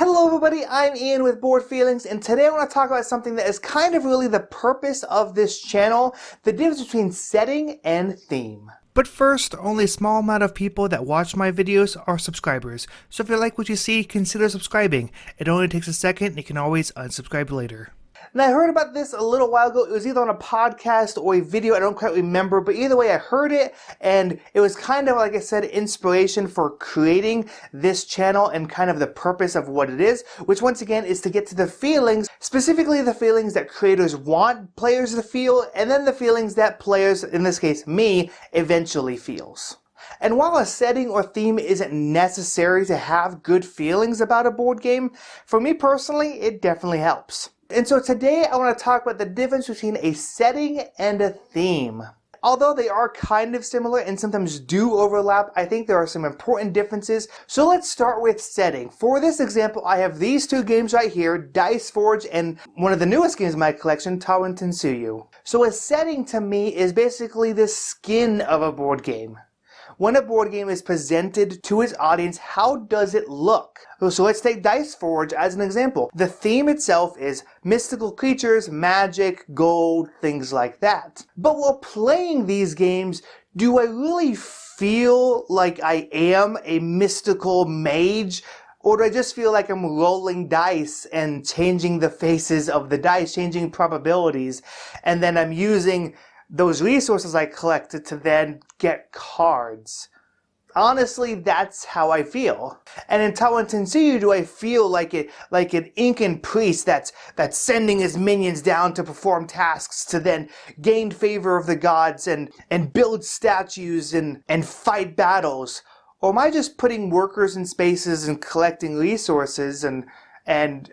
Hello everybody, I'm Ian with Board Feelings, and today I want to talk about something that is kind of really the purpose of this channel, the difference between setting and theme. But first, only a small amount of people that watch my videos are subscribers, so if you like what you see, consider subscribing. It only takes a second and you can always unsubscribe later. And I heard about this a little while ago. It was either on a podcast or a video, I don't quite remember, but either way I heard it, and it was kind of, like I said, inspiration for creating this channel and kind of the purpose of what it is, which once again is to get to the feelings, specifically the feelings that creators want players to feel, and then the feelings that players, in this case me, eventually feels. And while a setting or theme isn't necessary to have good feelings about a board game, for me personally, it definitely helps. And so today I want to talk about the difference between a setting and a theme. Although they are kind of similar and sometimes do overlap, I think there are some important differences. So let's start with setting. For this example, I have these two games right here, Dice Forge and one of the newest games in my collection, Tawin Tensuyu. So a setting to me is basically the skin of a board game. When a board game is presented to its audience, how does it look? So let's take Dice Forge as an example. The theme itself is mystical creatures, magic, gold, things like that. But while playing these games, do I really feel like I am a mystical mage? Or do I just feel like I'm rolling dice and changing the faces of the dice, changing probabilities, and then I'm using those resources I collected to then get cards? Honestly, that's how I feel. And in Tawin Tensuyu, do I feel like an Incan priest that's sending his minions down to perform tasks to then gain favor of the gods and build statues and fight battles? Or am I just putting workers in spaces and collecting resources and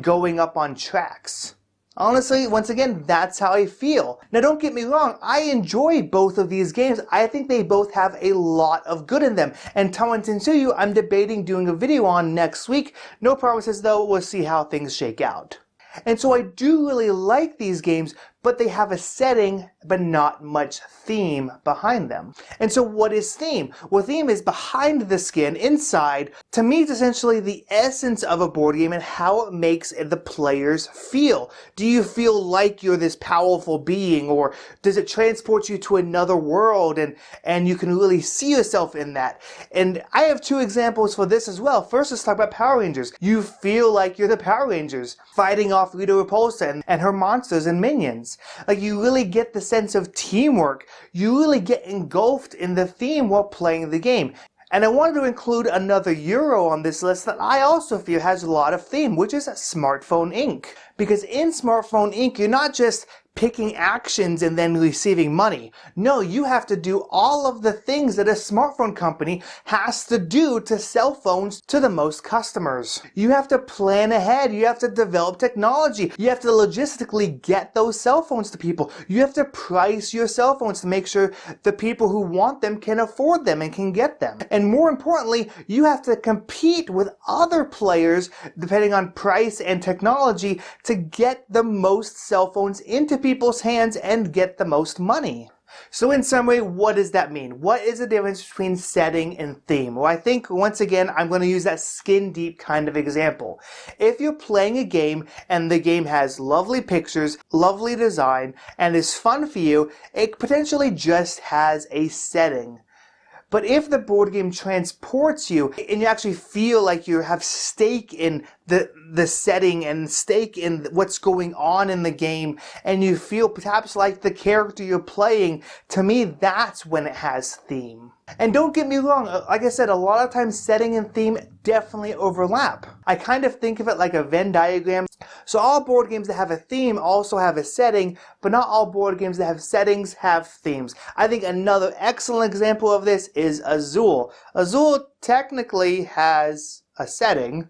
going up on tracks? Honestly, once again, that's how I feel. Now don't get me wrong, I enjoy both of these games. I think they both have a lot of good in them. And Tawin Tensuyu, I'm debating doing a video on next week. No promises though, we'll see how things shake out. And so I do really like these games, but they have a setting, but not much theme behind them. And so what is theme? Well, theme is behind the skin, inside. To me, it's essentially the essence of a board game and how it makes the players feel. Do you feel like you're this powerful being, or does it transport you to another world and you can really see yourself in that? And I have two examples for this as well. First, let's talk about Power Rangers. You feel like you're the Power Rangers, fighting off Rita Repulsa and her monsters and minions. Like, you really get the sense of teamwork. You really get engulfed in the theme while playing the game. And I wanted to include another Euro on this list that I also feel has a lot of theme, which is Smartphone Inc. Because in Smartphone Inc., you're not just picking actions and then receiving money. No, you have to do all of the things that a smartphone company has to do to sell phones to the most customers. You have to plan ahead. You have to develop technology. You have to logistically get those cell phones to people. You have to price your cell phones to make sure the people who want them can afford them and can get them. And more importantly, you have to compete with other players, depending on price and technology, to get the most cell phones into people's hands and get the most money. So in summary, what does that mean? What is the difference between setting and theme? Well, I think once again, I'm going to use that skin deep kind of example. If you're playing a game and the game has lovely pictures, lovely design, and is fun for you, it potentially just has a setting. But if the board game transports you and you actually feel like you have stake in the setting and stake in what's going on in the game, and you feel perhaps like the character you're playing, to me, that's when it has theme. And don't get me wrong, like I said, a lot of times setting and theme definitely overlap. I kind of think of it like a Venn diagram. So all board games that have a theme also have a setting, but not all board games that have settings have themes. I think another excellent example of this is Azul. Azul technically has a setting.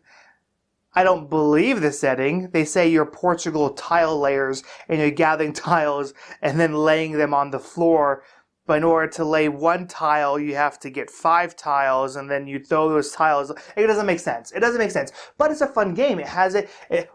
I don't believe the setting. They say you're Portugal tile layers and you're gathering tiles and then laying them on the floor. But in order to lay one tile, you have to get 5 tiles, and then you throw those tiles. It doesn't make sense. It doesn't make sense. But it's a fun game. It has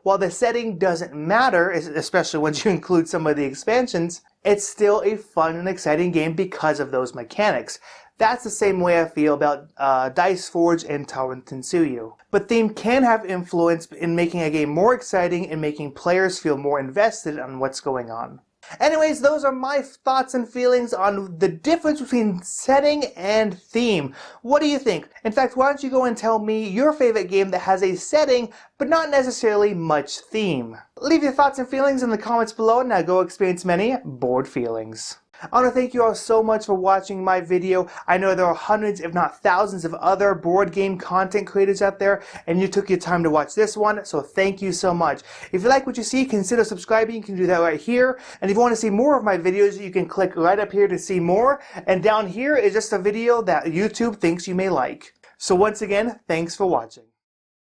while the setting doesn't matter, especially once you include some of the expansions, it's still a fun and exciting game because of those mechanics. That's the same way I feel about Dice Forge and Torrent Tensui. But theme can have influence in making a game more exciting and making players feel more invested on what's going on. Anyways, those are my thoughts and feelings on the difference between setting and theme. What do you think? In fact, why don't you go and tell me your favorite game that has a setting, but not necessarily much theme? Leave your thoughts and feelings in the comments below, and now go experience many board feelings. I want to thank you all so much for watching my video. I know there are hundreds, if not thousands, of other board game content creators out there, and you took your time to watch this one, so thank you so much. If you like what you see, consider subscribing. You can do that right here. And if you want to see more of my videos, you can click right up here to see more. And down here is just a video that YouTube thinks you may like. So once again, thanks for watching.